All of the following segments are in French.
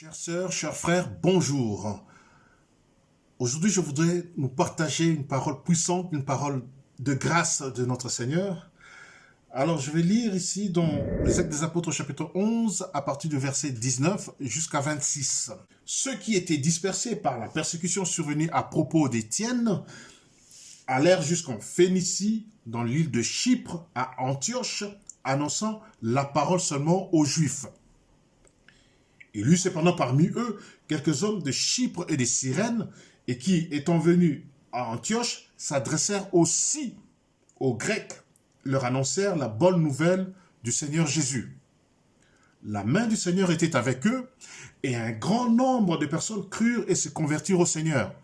Chères sœurs, chers frères, bonjour. Aujourd'hui, je voudrais nous partager une parole puissante, une parole de grâce de notre Seigneur. Alors, je vais lire ici dans les Actes des Apôtres, chapitre 11, à partir du verset 19 jusqu'à 26. Ceux qui étaient dispersés par la persécution survenue à propos d'Étienne allèrent jusqu'en Phénicie, dans l'île de Chypre, à Antioche, annonçant la parole seulement aux Juifs. Il y eut cependant parmi eux quelques hommes de Chypre et de Cyrène, et qui, étant venus à Antioche, s'adressèrent aussi aux Grecs, leur annoncèrent la bonne nouvelle du Seigneur Jésus. La main du Seigneur était avec eux, et un grand nombre de personnes crurent et se convertirent au Seigneur.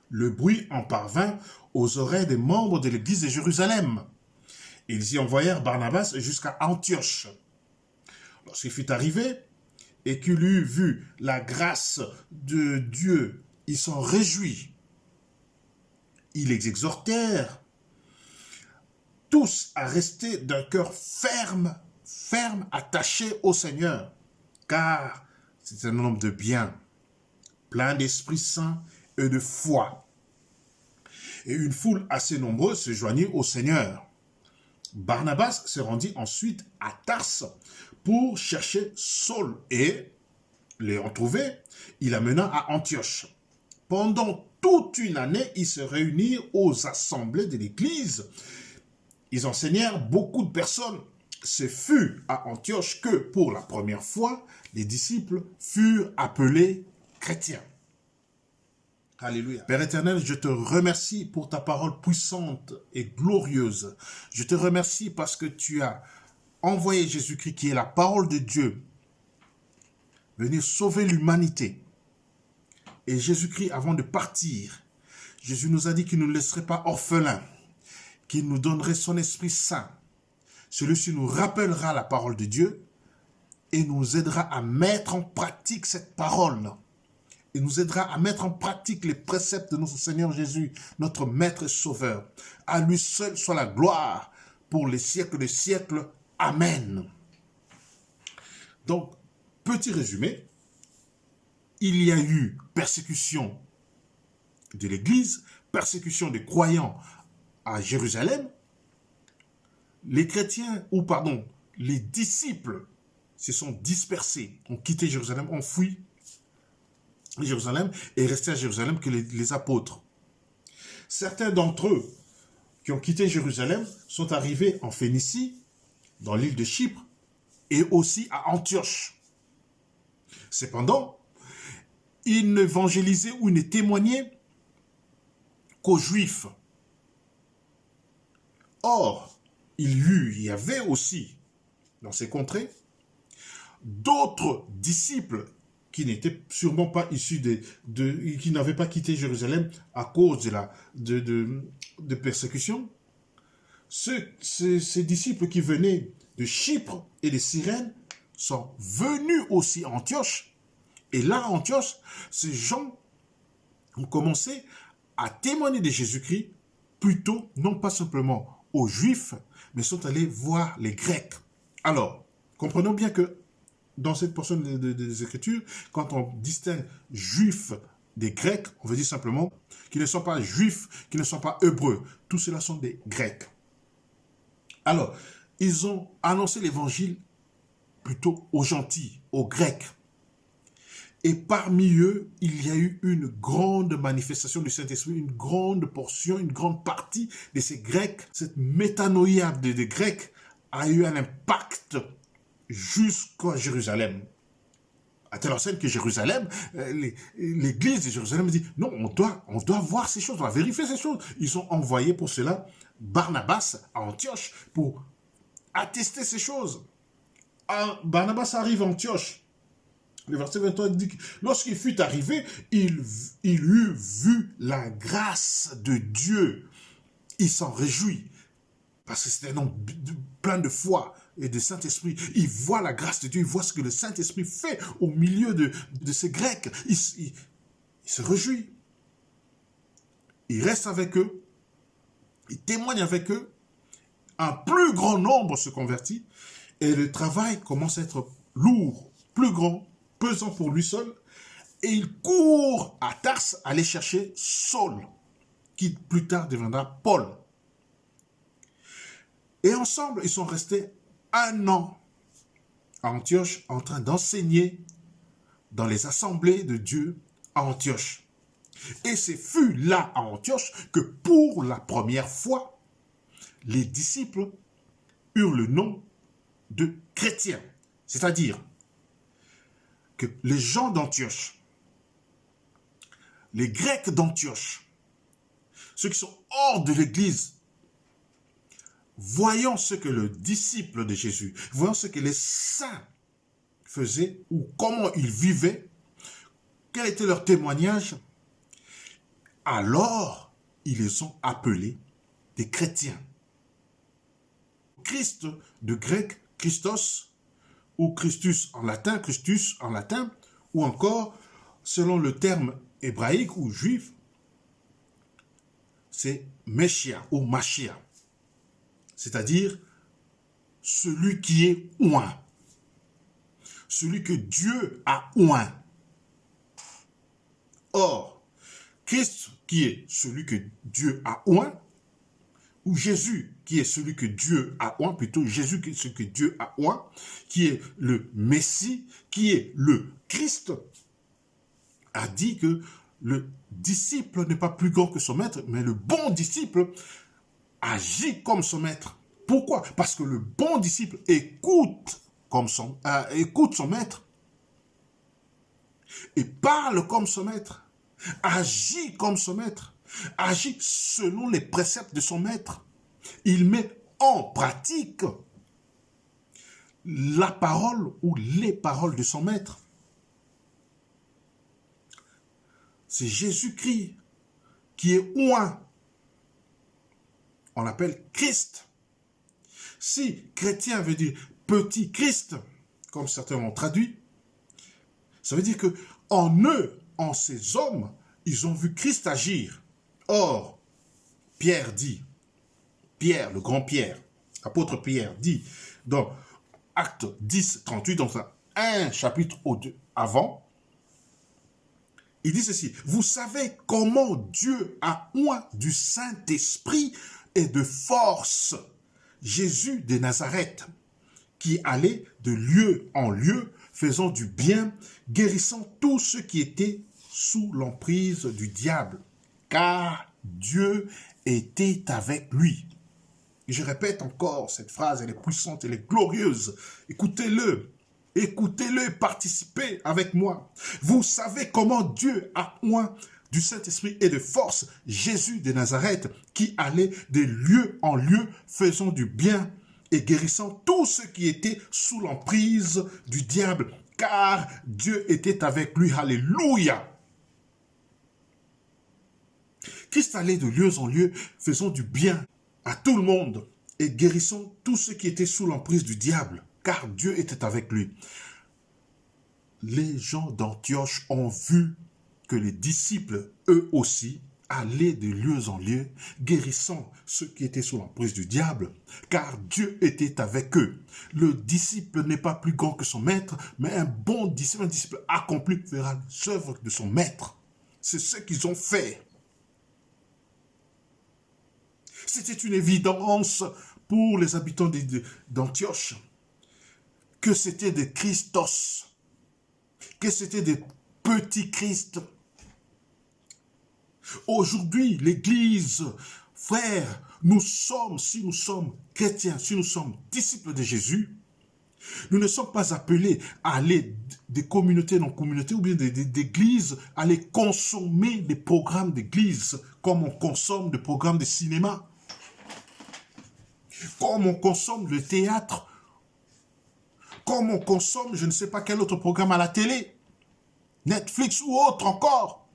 Le bruit en parvint aux oreilles des membres de l'église de Jérusalem. Ils y envoyèrent Barnabas jusqu'à Antioche. Lorsqu'il fut arrivé, et qu'il eut vu la grâce de Dieu, ils s'en réjouit. Ils les exhortèrent tous à rester d'un cœur ferme, attaché au Seigneur, car c'est un homme de bien, plein d'Esprit Saint et de foi. Et une foule assez nombreuse se joignit au Seigneur. Barnabas se rendit ensuite à Tarse pour chercher Saul et, l'ayant trouvé, il l'amena à Antioche. Pendant toute une année, ils se réunirent aux assemblées de l'Église. Ils enseignèrent beaucoup de personnes. Ce fut à Antioche que, pour la première fois, les disciples furent appelés chrétiens. Alléluia. Père éternel, je te remercie pour ta parole puissante et glorieuse. Je te remercie parce que tu as envoyé Jésus-Christ, qui est la parole de Dieu, venir sauver l'humanité. Et Jésus-Christ, avant de partir, Jésus nous a dit qu'il ne nous laisserait pas orphelins, qu'il nous donnerait son Esprit Saint. Celui-ci nous rappellera la parole de Dieu et nous aidera à mettre en pratique cette parole. Et nous aidera à mettre en pratique les préceptes de notre Seigneur Jésus, notre Maître et Sauveur. À lui seul soit la gloire pour les siècles des siècles. Amen. Donc, petit résumé, il y a eu persécution de l'Église, persécution des croyants à Jérusalem. Les chrétiens, les disciples se sont dispersés, ont quitté Jérusalem, ont fui Jérusalem et resté à Jérusalem que les apôtres. Certains d'entre eux qui ont quitté Jérusalem sont arrivés en Phénicie, dans l'île de Chypre, et aussi à Antioche. Cependant, ils n'évangélisaient ou ne témoignaient qu'aux Juifs. Or, il y avait aussi, dans ces contrées, d'autres disciples qui n'étaient sûrement pas issus qui n'avaient pas quitté Jérusalem à cause de persécution. Ces disciples qui venaient de Chypre et de Cyrène sont venus aussi à Antioche. Et là, à Antioche, ces gens ont commencé à témoigner de Jésus-Christ, plutôt, non pas simplement aux Juifs, mais sont allés voir les Grecs. Alors, comprenons bien que dans cette portion des Écritures, quand on distingue Juifs des Grecs, on veut dire simplement qu'ils ne sont pas Juifs, qu'ils ne sont pas Hébreux. Tous ceux-là sont des Grecs. Alors, ils ont annoncé l'Évangile plutôt aux gentils, aux Grecs. Et parmi eux, il y a eu une grande manifestation du Saint-Esprit, une grande portion, une grande partie de ces Grecs. Cette métanoïa des Grecs a eu un impact jusqu'à Jérusalem. À telle enseigne que Jérusalem, l'église de Jérusalem dit, non, on doit voir ces choses, on doit vérifier ces choses. Ils ont envoyé pour cela Barnabas à Antioche pour attester ces choses. Barnabas arrive à Antioche. Le verset 23 dit que lorsqu'il fut arrivé, il eut vu la grâce de Dieu. Il s'en réjouit. Parce que c'est un homme plein de foi et de Saint-Esprit. Il voit la grâce de Dieu, il voit ce que le Saint-Esprit fait au milieu de ces Grecs. Il se réjouit. Il reste avec eux. Il témoigne avec eux. Un plus grand nombre se convertit. Et le travail commence à être lourd, plus grand. pesant pour lui seul, et il court à Tarse aller chercher Saul, qui plus tard deviendra Paul. Et ensemble, ils sont restés 1 an à Antioche en train d'enseigner dans les assemblées de Dieu à Antioche. Et c'est fut là à Antioche que pour la première fois, les disciples eurent le nom de chrétiens. C'est-à-dire que les gens d'Antioche, les Grecs d'Antioche, ceux qui sont hors de l'Église, voyant ce que le disciple de Jésus, voyant ce que les saints faisaient ou comment ils vivaient, quel était leur témoignage, alors ils les ont appelés des chrétiens. Christ de grec, Christos, ou Christus en latin, ou encore, selon le terme hébraïque ou juif, c'est Meshia ou Machia, c'est-à-dire celui qui est oint, celui que Dieu a oint. Or, Christ qui est celui que Dieu a oint, ou Jésus qui est celui que Dieu a oint, plutôt Jésus qui est celui que Dieu a oint, qui est le Messie, qui est le Christ, a dit que le disciple n'est pas plus grand que son maître, mais le bon disciple agit comme son maître. Pourquoi? Parce que le bon disciple écoute son maître et parle comme son maître, agit comme son maître, agit selon les préceptes de son maître. Il met en pratique la parole ou les paroles de son maître. C'est Jésus-Christ qui est oint. On l'appelle Christ. Si chrétien veut dire petit Christ, comme certains l'ont traduit, ça veut dire que en eux, en ces hommes, ils ont vu Christ agir. Or, Pierre dit, Pierre, le grand Pierre, apôtre Pierre dit dans Acte 10, 38, dans un chapitre avant, il dit ceci: vous savez comment Dieu a oint du Saint-Esprit et de force Jésus de Nazareth, qui allait de lieu en lieu, faisant du bien, guérissant tous ceux qui étaient sous l'emprise du diable, car Dieu était avec lui. Et je répète encore, cette phrase, elle est puissante, elle est glorieuse. Écoutez-le. Écoutez-le et participez avec moi. Vous savez comment Dieu a oint du Saint-Esprit et de force Jésus de Nazareth, qui allait de lieu en lieu, faisant du bien et guérissant tous ceux qui étaient sous l'emprise du diable, car Dieu était avec lui. Alléluia. Christ allait de lieu en lieu, faisant du bien à tout le monde et guérissant tous ceux qui étaient sous l'emprise du diable, car Dieu était avec lui. Les gens d'Antioche ont vu que les disciples, eux aussi, allaient de lieu en lieu, guérissant ceux qui étaient sous l'emprise du diable, car Dieu était avec eux. Le disciple n'est pas plus grand que son maître, mais un bon disciple, un disciple accompli, fera l'œuvre de son maître. C'est ce qu'ils ont fait. C'était une évidence pour les habitants d'Antioche que c'était des Christos, que c'était des petits Christ. Aujourd'hui, l'Église, frères, si nous sommes chrétiens, si nous sommes disciples de Jésus, nous ne sommes pas appelés à aller des communautés non communautés ou bien d'églises, à aller consommer des programmes d'église comme on consomme des programmes de cinéma, comme on consomme le théâtre, comme on consomme je ne sais pas quel autre programme à la télé, Netflix ou autre encore.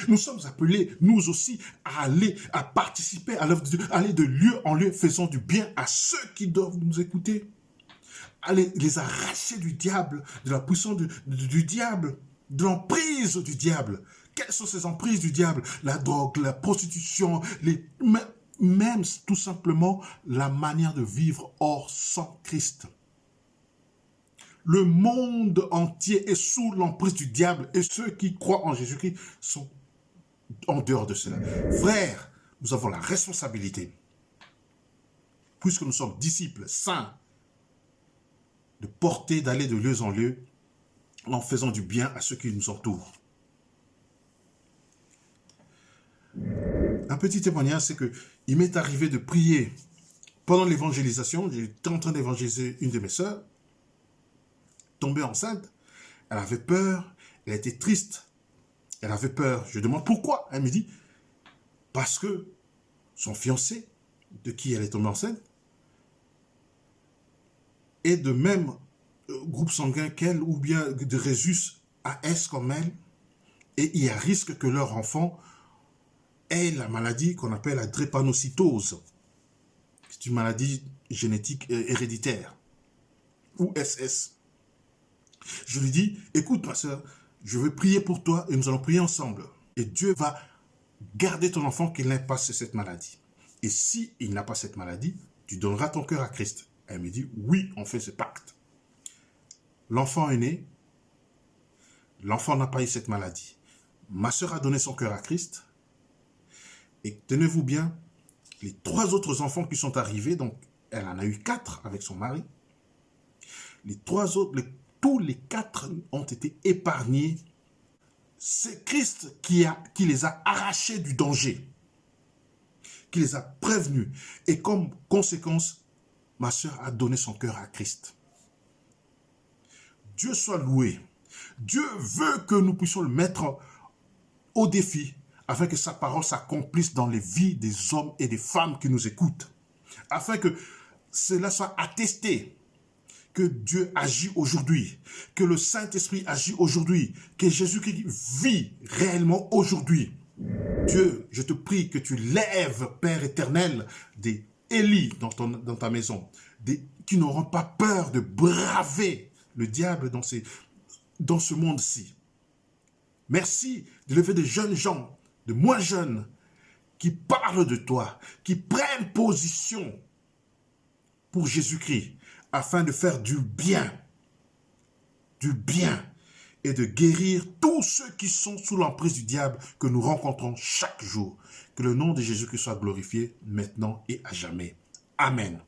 Nous sommes appelés, nous aussi, à participer à l'œuvre de Dieu, à aller de lieu en lieu, faisant du bien à ceux qui doivent nous écouter, à les arracher du diable, de la puissance du diable, de l'emprise du diable. Quelles sont ces emprises du diable? La drogue, la prostitution, même tout simplement la manière de vivre hors sans Christ. Le monde entier est sous l'emprise du diable et ceux qui croient en Jésus-Christ sont en dehors de cela. Frères, nous avons la responsabilité, puisque nous sommes disciples saints, de porter, d'aller de lieu en lieu en faisant du bien à ceux qui nous entourent. Un petit témoignage, c'est que il m'est arrivé de prier pendant l'évangélisation. J'étais en train d'évangéliser une de mes sœurs, tombée enceinte. Elle avait peur, elle était triste, elle avait peur. Je demande pourquoi. Elle me dit, parce que son fiancé, de qui elle est tombée enceinte, est de même groupe sanguin qu'elle, ou bien de Rhésus AS comme elle, et il y a risque que leur enfant ait la maladie qu'on appelle la drépanocytose. C'est une maladie génétique héréditaire, ou SS. Je lui dis, écoute ma soeur, je veux prier pour toi et nous allons prier ensemble. Et Dieu va garder ton enfant qu'il n'ait pas cette maladie. Et si il n'a pas cette maladie, tu donneras ton cœur à Christ. Elle me dit, oui, on fait ce pacte. L'enfant est né, l'enfant n'a pas eu cette maladie. Ma soeur a donné son cœur à Christ. Et tenez-vous bien, les 3 autres enfants qui sont arrivés, donc elle en a eu 4 avec son mari, les 3 autres, tous les 4 ont été épargnés. C'est Christ qui les a arrachés du danger, qui les a prévenus. Et comme conséquence, ma soeur a donné son cœur à Christ. Dieu soit loué. Dieu veut que nous puissions le mettre au défi afin que sa parole s'accomplisse dans les vies des hommes et des femmes qui nous écoutent. Afin que cela soit attesté que Dieu agit aujourd'hui, que le Saint-Esprit agit aujourd'hui, que Jésus-Christ vit réellement aujourd'hui. Dieu, je te prie que tu lèves, Père éternel, des Élie dans ta maison, qui n'auront pas peur de braver le diable dans ce monde-ci. Merci de lever des jeunes gens, de moins jeunes, qui parlent de toi, qui prennent position pour Jésus-Christ, afin de faire du bien, et de guérir tous ceux qui sont sous l'emprise du diable que nous rencontrons chaque jour. Que le nom de Jésus-Christ soit glorifié maintenant et à jamais. Amen.